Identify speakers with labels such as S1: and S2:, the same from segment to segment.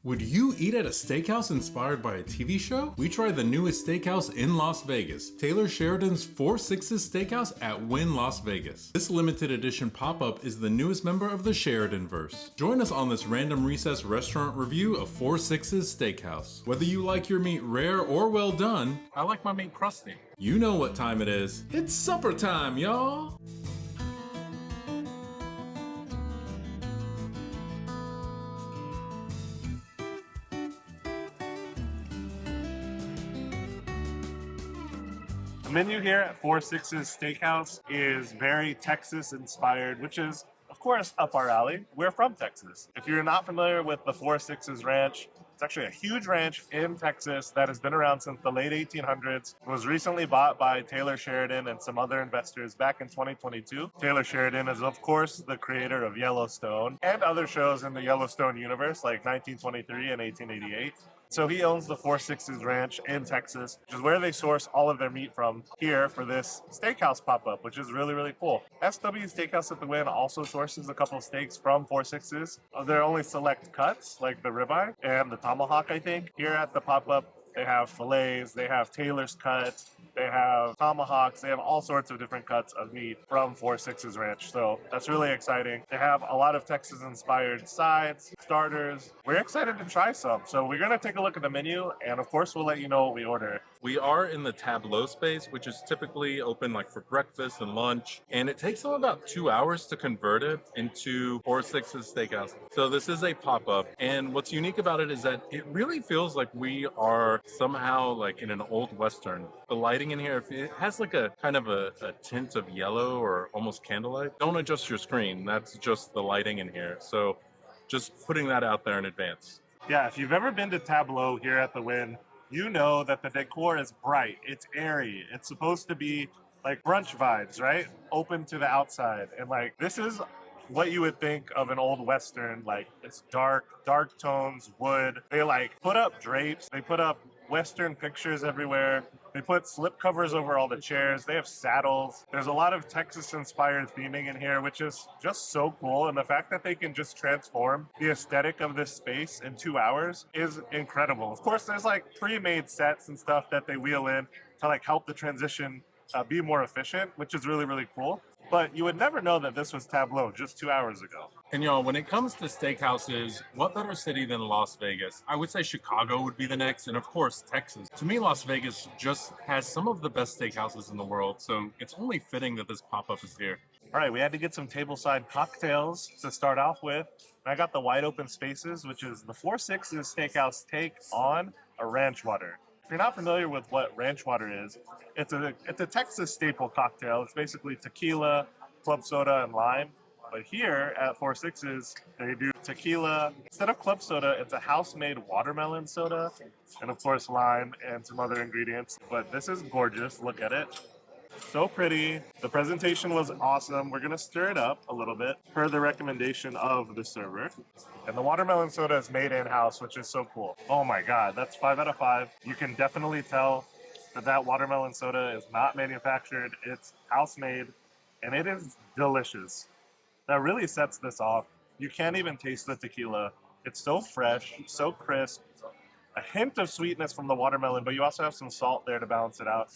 S1: Would you eat at a steakhouse inspired by a TV show? We tried the newest steakhouse in Las Vegas, Taylor Sheridan's Four Sixes Steakhouse at Wynn Las Vegas. This limited edition pop-up is the newest member of the Sheridan-verse. Join us on this random recess restaurant review of Four Sixes Steakhouse. Whether you like your meat rare or well done,
S2: I like my meat crusty.
S1: You know what time it is. It's supper time, y'all!
S3: The menu here at Four Sixes Steakhouse is very Texas inspired, which is, of course, up our alley. We're from Texas. If you're not familiar with the Four Sixes Ranch, it's actually a huge ranch in Texas that has been around since the late 1800s. It was recently bought by Taylor Sheridan and some other investors back in 2022. Taylor Sheridan is, of course, the creator of Yellowstone and other shows in the Yellowstone universe like 1923 and 1888. So he owns the Four Sixes Ranch in Texas, which is where they source all of their meat from here for this steakhouse pop-up, which is really, really cool. SW Steakhouse at the Wynn also sources a couple of steaks from Four Sixes. They're only select cuts, like the ribeye and the tomahawk, I think. Here at the pop-up, they have fillets, they have Taylor's cuts, they have tomahawks, they have all sorts of different cuts of meat from Four Sixes Ranch. So that's really exciting. They have a lot of Texas-inspired sides, starters. We're excited to try some. So we're going to take a look at the menu, and of course, we'll let you know what we order.
S2: We are in the Tableau space, which is typically open like for breakfast and lunch. And it takes them about 2 hours to convert it into Four Sixes Steakhouse. So this is a pop-up. And what's unique about it is that it really feels like we are somehow like in an old Western. The lighting in here, it has like a kind of a tint of yellow or almost candlelight. Don't adjust your screen. That's just the lighting in here. So just putting that out there in advance.
S3: Yeah, if you've ever been to Tableau here at the Wynn, you know that the decor is bright, it's airy, it's supposed to be like brunch vibes, right? Open to the outside. And like, this is what you would think of an old Western, like it's dark tones, wood. They like put up drapes, they put up Western pictures everywhere. They put slip covers over all the chairs. They have saddles. There's a lot of Texas-inspired theming in here, which is just so cool. And the fact that they can just transform the aesthetic of this space in 2 hours is incredible. Of course, there's like pre-made sets and stuff that they wheel in to like help the transition be more efficient, which is really, really cool. But you would never know that this was Tableau just 2 hours ago.
S2: And y'all, when it comes to steakhouses, what better city than Las Vegas? I would say Chicago would be the next, and of course, Texas. To me, Las Vegas just has some of the best steakhouses in the world, so it's only fitting that this pop-up is here.
S3: All right, we had to get some tableside cocktails to start off with. I got the Wide Open Spaces, which is the Four Sixes Steakhouse take on a ranch water. If you're not familiar with what ranch water is, it's a Texas staple cocktail. It's basically tequila, club soda, and lime. But here at Four Sixes, they do tequila. Instead of club soda, it's a house-made watermelon soda, and of course lime and some other ingredients. But this is gorgeous. Look at it. So pretty. The presentation was awesome. We're going to stir it up a little bit per the recommendation of the server. And the watermelon soda is made in-house, which is so cool. Oh my God, that's 5 out of 5. You can definitely tell that watermelon soda is not manufactured. It's house-made, and it is delicious. That really sets this off. You can't even taste the tequila. It's so fresh, so crisp. A hint of sweetness from the watermelon, but you also have some salt there to balance it out.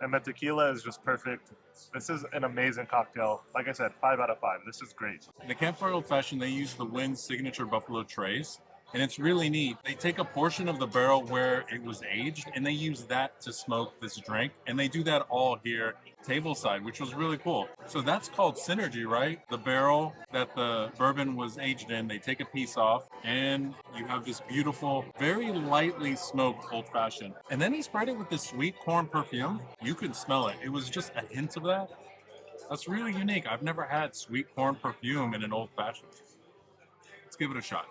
S3: And the tequila is just perfect. This is an amazing cocktail. Like I said, 5 out of 5. This is great.
S2: In the Campfire Old Fashioned, they use the Wynn's signature buffalo trays. And it's really neat. They take a portion of the barrel where it was aged, and they use that to smoke this drink. And they do that all here tableside, which was really cool. So that's called synergy, right? The barrel that the bourbon was aged in, they take a piece off, and you have this beautiful, very lightly smoked Old Fashioned. And then he sprayed it with this sweet corn perfume. You could smell it. It was just a hint of that. That's really unique. I've never had sweet corn perfume in an Old Fashioned. Let's give it a shot.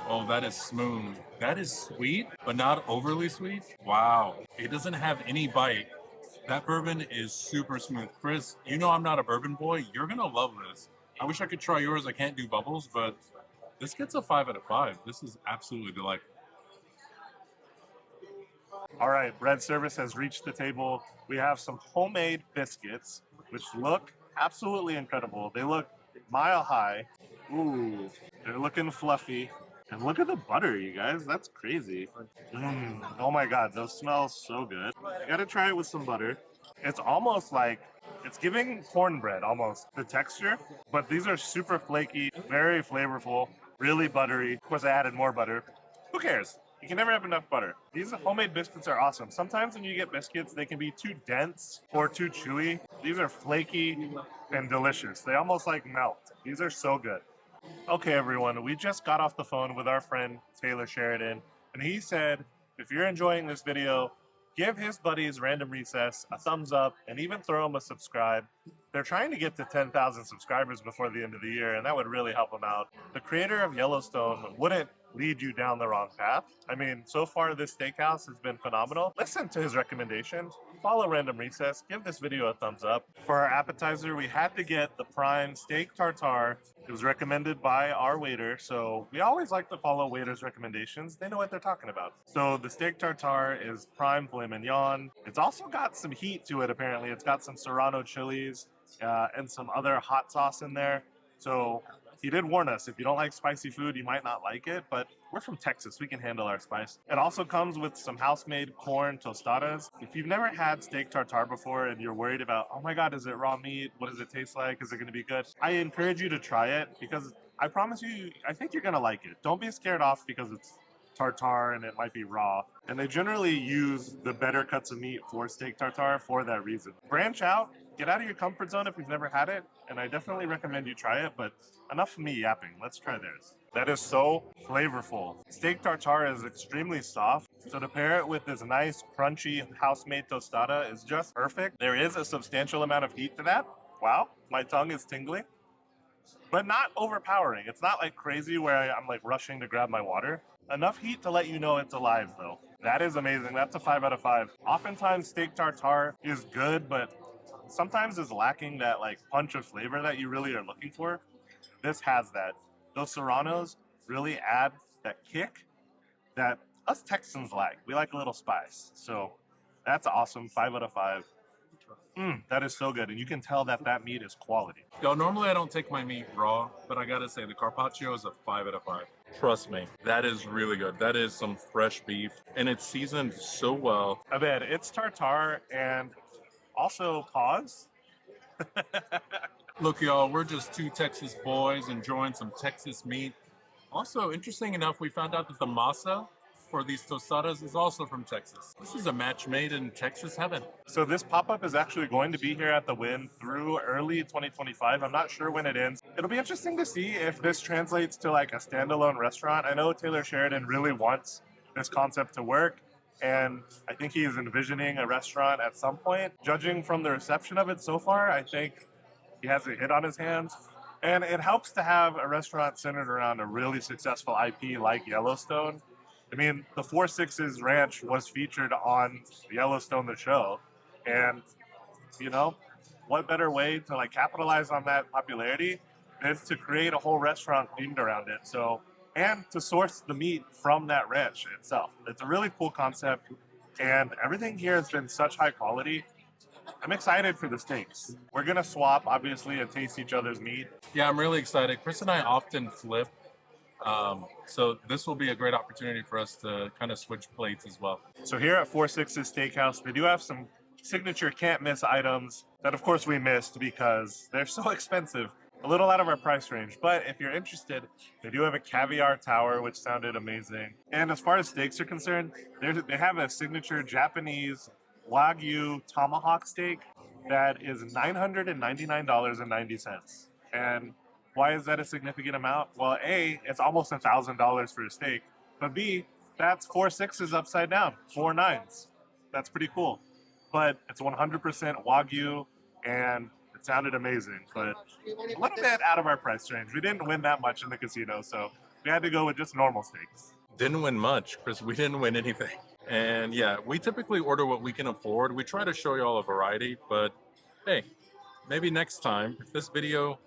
S2: Oh, that is smooth. That is sweet, but not overly sweet. Wow. It doesn't have any bite. That bourbon is super smooth. Chris, you know I'm not a bourbon boy. You're going to love this. I wish I could try yours. I can't do bubbles, but this gets a 5 out of 5. This is absolutely delightful.
S3: All right, bread service has reached the table. We have some homemade biscuits, which look absolutely incredible. They look mile high. Ooh, they're looking fluffy. And look at the butter, you guys. That's crazy. Oh my God, those smell so good. You gotta try it with some butter. It's almost like, it's giving cornbread almost, the texture. But these are super flaky, very flavorful, really buttery. Of course, I added more butter. Who cares? You can never have enough butter. These homemade biscuits are awesome. Sometimes when you get biscuits, they can be too dense or too chewy. These are flaky and delicious. They almost like melt. These are so good. Okay, everyone, we just got off the phone with our friend Taylor Sheridan, and he said, if you're enjoying this video, give his buddies Random Recess a thumbs up and even throw them a subscribe. They're trying to get to 10,000 subscribers before the end of the year, and that would really help them out. The creator of Yellowstone wouldn't lead you down the wrong path. I mean, so far this steakhouse has been phenomenal. Listen to his recommendations. Follow Random Recess. Give this video a thumbs up. For our appetizer, we had to get the prime steak tartare. It was recommended by our waiter, so we always like to follow waiters' recommendations. They know what they're talking about. So the steak tartare is prime filet mignon. It's also got some heat to it, apparently. It's got some serrano chilies and some other hot sauce in there. So he did warn us, if you don't like spicy food, you might not like it, but we're from Texas. We can handle our spice. It also comes with some house-made corn tostadas. If you've never had steak tartare before and you're worried about, oh my God, is it raw meat? What does it taste like? Is it gonna be good? I encourage you to try it because I promise you, I think you're gonna like it. Don't be scared off because it's tartare and it might be raw. And they generally use the better cuts of meat for steak tartare for that reason. Branch out, get out of your comfort zone if you've never had it, and I definitely recommend you try it, but enough of me yapping. Let's try theirs. That is so flavorful. Steak tartare is extremely soft, so to pair it with this nice, crunchy, house-made tostada is just perfect. There is a substantial amount of heat to that. Wow, my tongue is tingling, but not overpowering. It's not like crazy where I'm like rushing to grab my water. Enough heat to let you know it's alive though. That is amazing. That's a 5 out of 5. Oftentimes steak tartare is good, but sometimes is lacking that like punch of flavor that you really are looking for. This has that. Those serranos really add that kick that us Texans like. We like a little spice. So that's awesome. 5 out of 5. That is so good. And you can tell that that meat is quality.
S2: Yo, normally I don't take my meat raw, but I gotta say the carpaccio is a 5 out of 5. Trust me, that is really good. That is some fresh beef, and it's seasoned so well.
S3: I bet it's tartare and also pause.
S2: Look, y'all, we're just two Texas boys enjoying some Texas meat. Also, interesting enough, we found out that the masa for these tostadas is also from Texas. This is a match made in Texas heaven.
S3: So this pop-up is actually going to be here at the Wynn through early 2025. I'm not sure when it ends. It'll be interesting to see if this translates to like a standalone restaurant. I know Taylor Sheridan really wants this concept to work, and I think he is envisioning a restaurant at some point. Judging from the reception of it so far, I think he has a hit on his hands. And it helps to have a restaurant centered around a really successful IP like Yellowstone. I mean, the Four Sixes Ranch was featured on Yellowstone, the show. And, you know, what better way to like capitalize on that popularity than to create a whole restaurant themed around it. So, and to source the meat from that ranch itself. It's a really cool concept. And everything here has been such high quality. I'm excited for the steaks. We're going to swap, obviously, and taste each other's meat.
S2: Yeah, I'm really excited. Chris and I often flip. So this will be a great opportunity for us to kind of switch plates as well.
S3: So here at Four Sixes Steakhouse, they do have some signature can't miss items that of course we missed because they're so expensive, a little out of our price range. But if you're interested, they do have a caviar tower, which sounded amazing. And as far as steaks are concerned, they have a signature Japanese Wagyu tomahawk steak that is $999.90. And why is that a significant amount? Well, A, it's almost $1,000 for a steak, but B, that's 4 sixes upside down, 4 nines. That's pretty cool. But it's 100% Wagyu, and it sounded amazing, but a little bit out of our price range. We didn't win that much in the casino, so we had to go with just normal steaks.
S2: Didn't win much, Chris. We didn't win anything. And yeah, we typically order what we can afford. We try to show you all a variety, but hey, maybe next time, if this video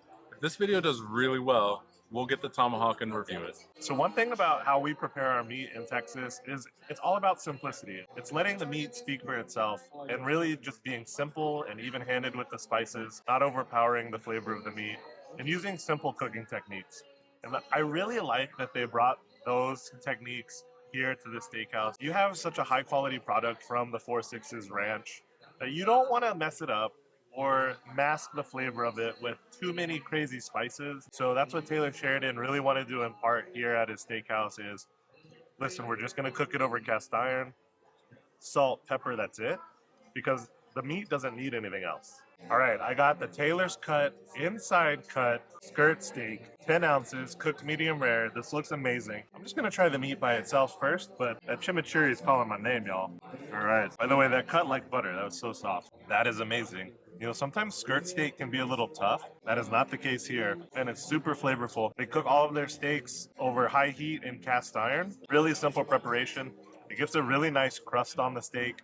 S2: does really well, we'll get the tomahawk and review it.
S3: So one thing about how we prepare our meat in Texas is it's all about simplicity. It's letting the meat speak for itself and really just being simple and even-handed with the spices, not overpowering the flavor of the meat, and using simple cooking techniques. And I really like that they brought those techniques here to the steakhouse. You have such a high quality product from the Four Sixes Ranch that you don't want to mess it up or mask the flavor of it with too many crazy spices. So that's what Taylor Sheridan really wanted to impart here at his steakhouse is, listen, we're just gonna cook it over cast iron, salt, pepper, that's it, because the meat doesn't need anything else. All right, I got the Taylor's cut, inside cut, skirt steak, 10 ounces, cooked medium rare. This looks amazing. I'm just gonna try the meat by itself first, but that chimichurri is calling my name, y'all. All right, by the way, that cut like butter, that was so soft. That is amazing. You know, sometimes skirt steak can be a little tough. That is not the case here, and it's super flavorful. They cook all of their steaks over high heat in cast iron. Really simple preparation. It gives a really nice crust on the steak.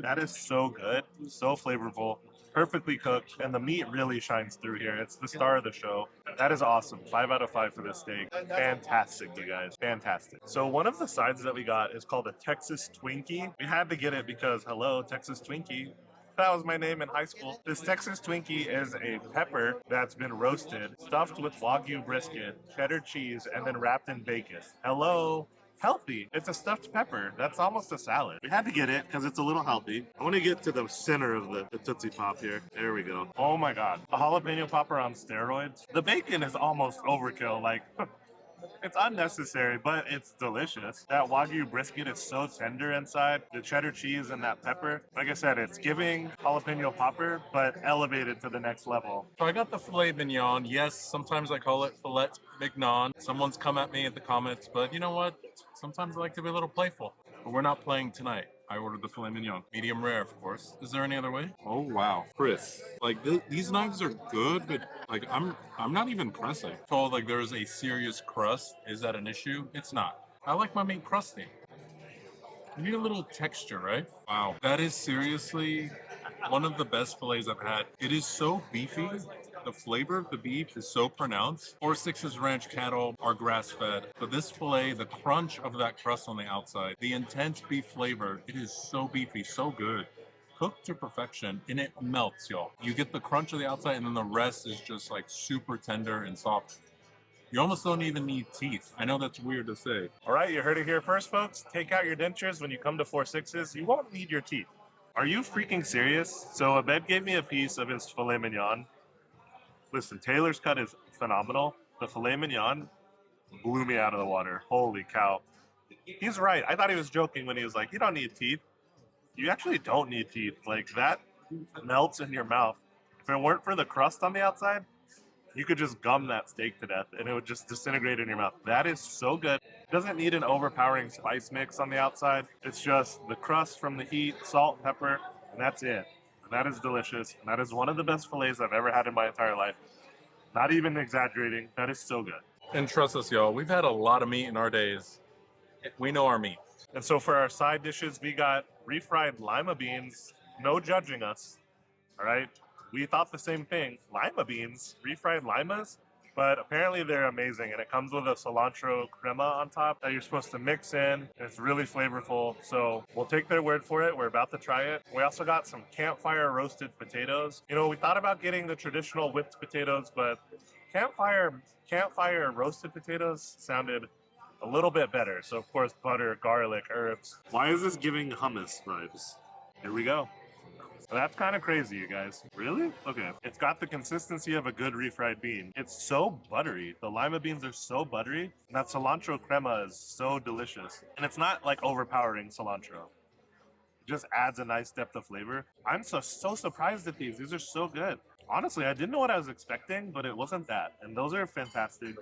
S3: That is so good, so flavorful, perfectly cooked, and the meat really shines through here. It's the star of the show. That is awesome. 5 out of 5 for this steak. Fantastic, you guys. Fantastic. So one of the sides that we got is called a Texas Twinkie. We had to get it because, hello, Texas Twinkie. That was my name in high school. This Texas Twinkie is a pepper that's been roasted, stuffed with Wagyu brisket, cheddar cheese, and then wrapped in bacon. Hello. Healthy. It's a stuffed pepper. That's almost a salad. We had to get it because it's a little healthy. I want to get to the center of the Tootsie Pop here. There we go. Oh my God. A jalapeno popper on steroids. The bacon is almost overkill. Like, it's unnecessary, but it's delicious. That Wagyu brisket is so tender inside. The cheddar cheese and that pepper. Like I said, it's giving jalapeno popper, but elevated to the next level.
S2: So I got the filet mignon. Yes, sometimes I call it filet mignon. Someone's come at me in the comments, but you know what? Sometimes I like to be a little playful. But we're not playing tonight. I ordered the filet mignon. Medium rare, of course. Is there any other way? Oh, wow. Chris, like these knives are good, but like I'm not even pressing. Told like there's a serious crust. Is that an issue? It's not. I like my meat crusty. You need a little texture, right? Wow. That is seriously one of the best fillets I've had. It is so beefy. The flavor of the beef is so pronounced. Four Sixes Ranch cattle are grass-fed, but this filet, the crunch of that crust on the outside, the intense beef flavor, it is so beefy, so good. Cooked to perfection, and it melts, y'all. You get the crunch of the outside, and then the rest is just like super tender and soft. You almost don't even need teeth. I know that's weird to say.
S3: All right, you heard it here first, folks. Take out your dentures when you come to Four Sixes. You won't need your teeth. Are you freaking serious? So Abed gave me a piece of his filet mignon. Listen, Taylor's cut is phenomenal. The filet mignon blew me out of the water. Holy cow. He's right. I thought he was joking when he was like, you don't need teeth. You actually don't need teeth. Like, that melts in your mouth. If it weren't for the crust on the outside, you could just gum that steak to death and it would just disintegrate in your mouth. That is so good. It doesn't need an overpowering spice mix on the outside. It's just the crust from the heat, salt, pepper, and that's it. That is delicious. And that is one of the best fillets I've ever had in my entire life. Not even exaggerating. That is so good.
S2: And trust us, y'all, we've had a lot of meat in our days. We know our meat.
S3: And so for our side dishes, we got refried lima beans. No judging us. All right? We thought the same thing. Lima beans, refried limas, but apparently they're amazing. And it comes with a cilantro crema on top that you're supposed to mix in. And it's really flavorful. So we'll take their word for it. We're about to try it. We also got some Campfire roasted potatoes. You know, we thought about getting the traditional whipped potatoes, but Campfire roasted potatoes sounded a little bit better. So of course, butter, garlic, herbs. Why is this giving hummus vibes? Here we go. That's kind of crazy, you guys. Really? Okay. It's got the consistency of a good refried bean. It's so buttery. The lima beans are so buttery. And that cilantro crema is so delicious. And it's not like overpowering cilantro. It just adds a nice depth of flavor. I'm so surprised at these. These are so good. Honestly, I didn't know what I was expecting, but it wasn't that. And those are fantastic.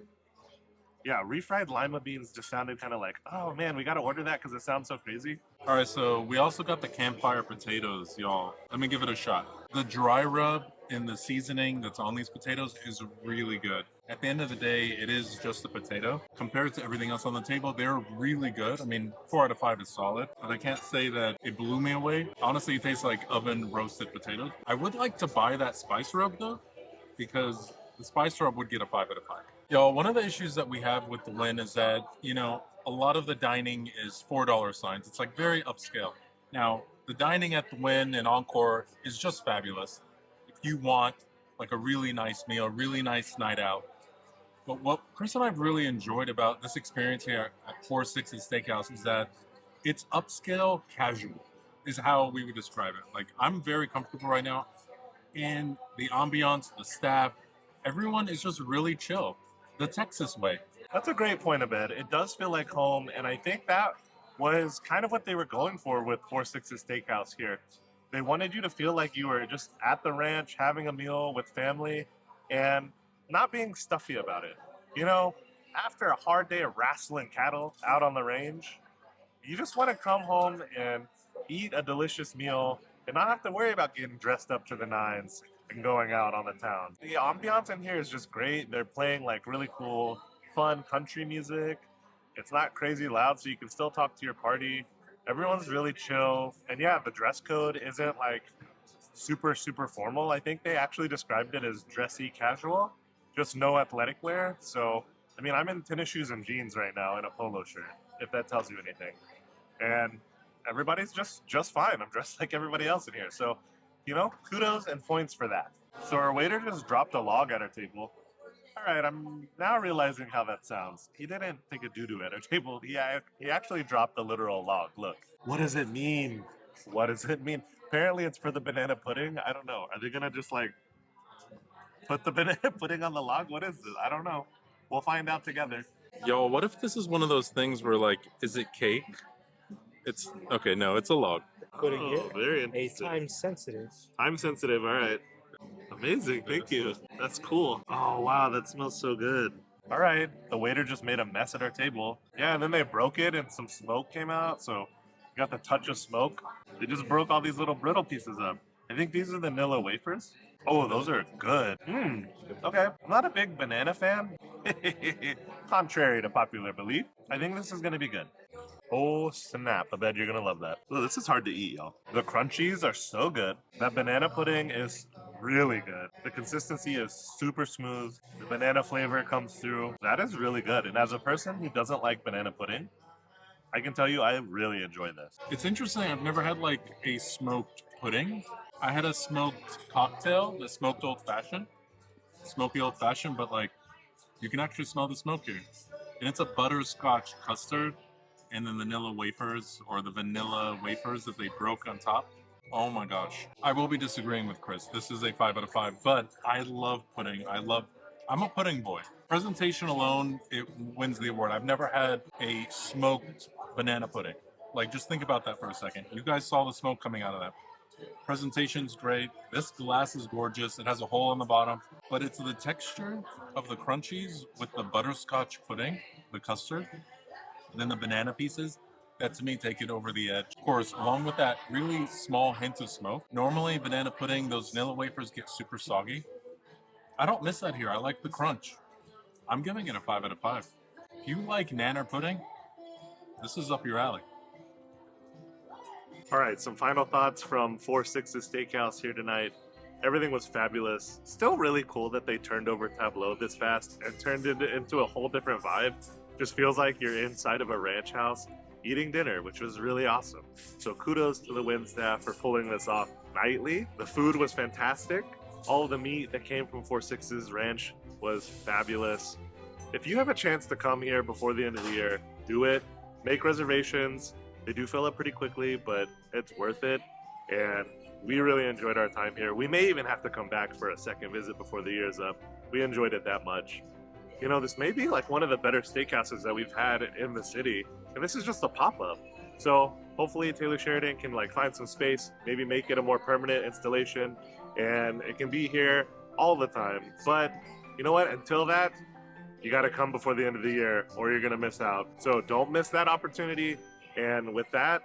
S3: Yeah, refried lima beans just sounded kind of like, oh man, we got to order that because it sounds so crazy.
S2: All right, so we also got the Campfire potatoes, y'all. Let me give it a shot. The dry rub and the seasoning that's on these potatoes is really good. At the end of the day, it is just a potato. Compared to everything else on the table, they're really good. I mean, 4 out of 5 is solid, but I can't say that it blew me away. Honestly, it tastes like oven roasted potatoes. I would like to buy that spice rub though, because the spice rub would get a 5 out of 5. Y'all, one of the issues that we have with the Wynn is that, you know, a lot of the dining is $4 signs. It's like very upscale. Now, the dining at the Wynn and Encore is just fabulous. If you want like a really nice meal, really nice night out, But what Chris and I've really enjoyed about this experience here at Four Sixes Steakhouse is that it's upscale casual, is how we would describe it. Like, I'm very comfortable right now, and the ambiance, the staff, everyone is just really chill. The Texas way.
S3: That's a great point, Abed. It does feel like home, and I think that was kind of what they were going for with Four Sixes Steakhouse here. They wanted you to feel like you were just at the ranch having a meal with family and not being stuffy about it. You know, after a hard day of wrestling cattle out on the range, you just want to come home and eat a delicious meal and not have to worry about getting dressed up to the nines and going out on the town. The ambiance in here is just great. They're playing like really cool, fun country music. It's not crazy loud, so you can still talk to your party. Everyone's really chill. And yeah, the dress code isn't like super, super formal. I think they actually described it as dressy casual, just no athletic wear. So, I mean, I'm in tennis shoes and jeans right now and a polo shirt, if that tells you anything. And everybody's just fine. I'm dressed like everybody else in here. So, you know, kudos and points for that. So our waiter just dropped a log at our table. All right, I'm now realizing how that sounds. He didn't take a doo-doo at our table. He actually dropped a literal log. Look, what does it mean? What does it mean? Apparently it's for the banana pudding. I don't know. Are they gonna just like put the banana pudding on the log? What is this? I don't know. We'll find out together.
S2: Yo, what if this is one of those things where, like, is it cake? It's okay. No, it's a log.
S4: Putting
S3: Oh,
S4: it
S3: very
S4: a
S3: interesting.
S4: time sensitive.
S3: I'm sensitive. All right. Amazing. Thank you. That's cool. Oh, wow. That smells so good. All right. The waiter just made a mess at our table. Yeah, and then they broke it and some smoke came out. So you got the touch of smoke. They just broke all these little brittle pieces up. I think these are the Nilla wafers. Oh, those are good. Okay. I'm not a big banana fan. Contrary to popular belief, I think this is going to be good. Oh, snap. I bet you're going to love that. Oh, this is hard to eat, y'all. The crunchies are so good. That banana pudding is really good. The consistency is super smooth. The banana flavor comes through. That is really good. And as a person who doesn't like banana pudding, I can tell you I really enjoy this.
S2: It's interesting. I've never had like a smoked pudding. I had a smoked cocktail, the smoked old fashioned, smoky old fashioned, but like you can actually smell the smoke here. And it's a butterscotch custard and then vanilla wafers or the vanilla wafers that they broke on top. Oh my gosh. I will be disagreeing with Chris. This is a 5 out of 5, but I love pudding. I'm a pudding boy. Presentation alone, it wins the award. I've never had a smoked banana pudding. Like, just think about that for a second. You guys saw the smoke coming out of that. Presentation's great. This glass is gorgeous. It has a hole in the bottom, but it's the texture of the crunchies with the butterscotch pudding, the custard, and then the banana pieces that to me take it over the edge. Of course, along with that really small hint of smoke. Normally banana pudding, those vanilla wafers get super soggy. I don't miss that here. I like the crunch. I'm giving it a 5 out of 5. If you like nanner pudding, this is up your alley.
S3: All right, some final thoughts from Four Sixes Steakhouse here tonight. Everything was fabulous. Still really cool that they turned over Tableau this fast and turned it into a whole different vibe. Just feels like you're inside of a ranch house eating dinner, which was really awesome. So kudos to the Wynn staff for pulling this off nightly. The food was fantastic. All of the meat that came from Four Sixes Ranch was fabulous. If you have a chance to come here before the end of the year, do it. Make reservations. They do fill up pretty quickly, but it's worth it. And we really enjoyed our time here. We may even have to come back for a second visit before the year's up. We enjoyed it that much. You know, this may be like one of the better steakhouses that we've had in the city. And this is just a pop-up. So hopefully Taylor Sheridan can like find some space, maybe make it a more permanent installation, and it can be here all the time. But you know what? Until that, you got to come before the end of the year or you're going to miss out. So don't miss that opportunity. And with that,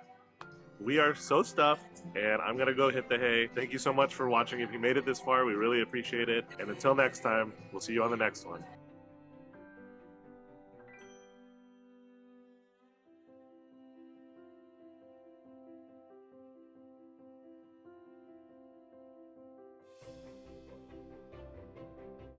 S3: we are so stuffed and I'm going to go hit the hay. Thank you so much for watching. If you made it this far, we really appreciate it. And until next time, we'll see you on the next one.